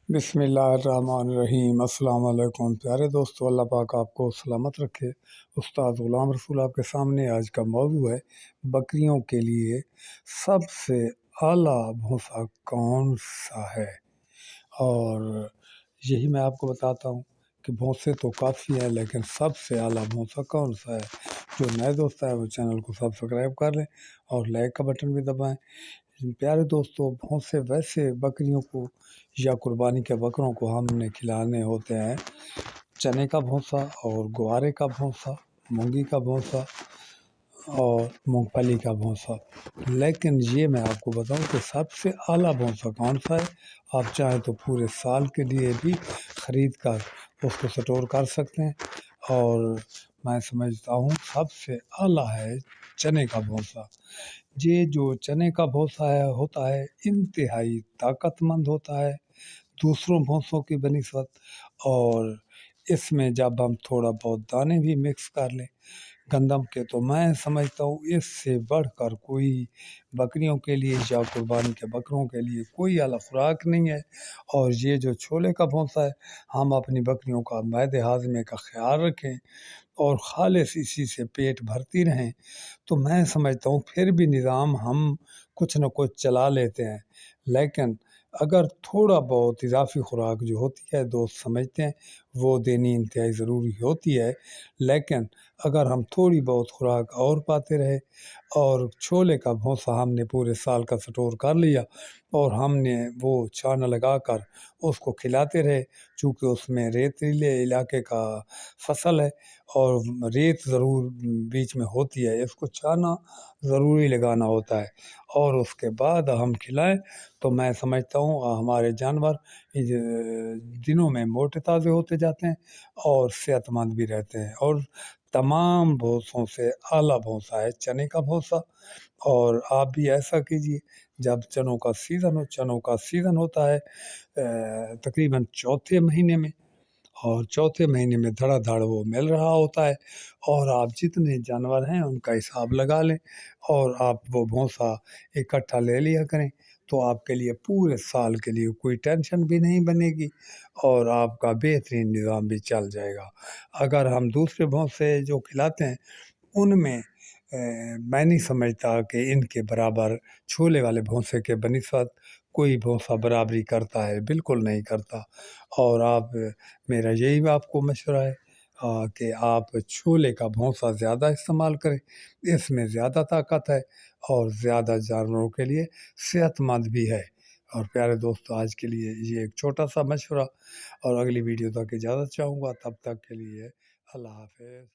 بسم اللہ الرحمن الرحیم۔ السلام علیکم پیارے دوستو، اللہ پاک آپ کو سلامت رکھے۔ استاد غلام رسول آپ کے سامنے آج کا موضوع ہے بکریوں کے لیے سب سے اعلیٰ بھوسا کون سا ہے، اور یہی میں آپ کو بتاتا ہوں کہ بھونسے تو کافی ہیں لیکن سب سے اعلیٰ بھونسا کون سا ہے۔ جو نئے دوست ہیں وہ چینل کو سبسکرائب کر لیں اور لائک کا بٹن بھی دبائیں۔ پیارے دوستو، بھونسے ویسے بکریوں کو یا قربانی کے بکروں کو ہم نے کھلانے ہوتے ہیں چنے کا بھونسا اور گوارے کا بھونسا، مونگی کا بھونسا اور مونگ پھلی کا بھونسا۔ لیکن یہ میں آپ کو بتاؤں کہ سب سے اعلیٰ بھونسا کون سا ہے۔ آپ چاہیں تو پورے سال کے لیے بھی خرید کر اس کو سٹور کر سکتے ہیں، اور میں سمجھتا ہوں سب سے اعلیٰ ہے چنے کا بھونسا۔ یہ جو چنے کا بھونسا ہوتا ہے انتہائی طاقت مند ہوتا ہے دوسروں بھونسوں کی بنسبت، اور اس میں جب ہم تھوڑا بہت دانے بھی مکس کر لیں گندم کے، تو میں سمجھتا ہوں اس سے بڑھ کر کوئی بکریوں کے لیے یا قربانی کے بکروں کے لیے کوئی اعلیٰ خوراک نہیں ہے۔ اور یہ جو چھولے کا بھونسا ہے، ہم اپنی بکریوں کا معدے ہاضمے کا خیال رکھیں اور خالص اسی سے پیٹ بھرتی رہیں، تو میں سمجھتا ہوں پھر بھی نظام ہم کچھ نہ کچھ چلا لیتے ہیں۔ لیکن اگر تھوڑا بہت اضافی خوراک جو ہوتی ہے دوست سمجھتے ہیں وہ دینی انتہائی ضروری ہوتی ہے، لیکن اگر ہم تھوڑی بہت خوراک اور پاتے رہے اور چھولے کا بھونسا ہم نے پورے سال کا سٹور کر لیا اور ہم نے وہ چھانا لگا کر اس کو کھلاتے رہے، چونکہ اس میں ریتیلے علاقے کا فصل ہے اور ریت ضرور بیچ میں ہوتی ہے، اس کو چھانا ضروری لگانا ہوتا ہے، اور اس کے بعد ہم کھلائیں تو میں سمجھتا ہوں ہمارے جانور دنوں میں موٹے تازے ہوتے جاتے ہیں اور صحت مند بھی رہتے ہیں۔ اور تمام بھونسوں سے اعلیٰ بھونسا ہے چنے کا بھونسا، اور آپ بھی ایسا کیجیے جب چنوں کا سیزن ہوتا ہے تقریباً چوتھے مہینے میں، اور چوتھے مہینے میں دھڑا دھڑ وہ مل رہا ہوتا ہے، اور آپ جتنے جانور ہیں ان کا حساب لگا لیں اور آپ وہ بھونسا اکٹھا لے لیا کریں، تو آپ کے لیے پورے سال کے لیے کوئی ٹینشن بھی نہیں بنے گی اور آپ کا بہترین نظام بھی چل جائے گا۔ اگر ہم دوسرے بھونسے جو کھلاتے ہیں ان میں میں نہیں سمجھتا کہ ان کے برابر چھولے والے بھونسے کے بنسبت کوئی بھونسا برابری کرتا ہے، بالکل نہیں کرتا۔ اور میرا یہی آپ کو مشورہ ہے کہ آپ چھولے کا بھونسا زیادہ استعمال کریں، اس میں زیادہ طاقت ہے اور زیادہ جانوروں کے لیے صحت مند بھی ہے۔ اور پیارے دوستو، آج کے لیے یہ ایک چھوٹا سا مشورہ، اور اگلی ویڈیو تک اجازت چاہوں گا، تب تک کے لیے اللہ حافظ۔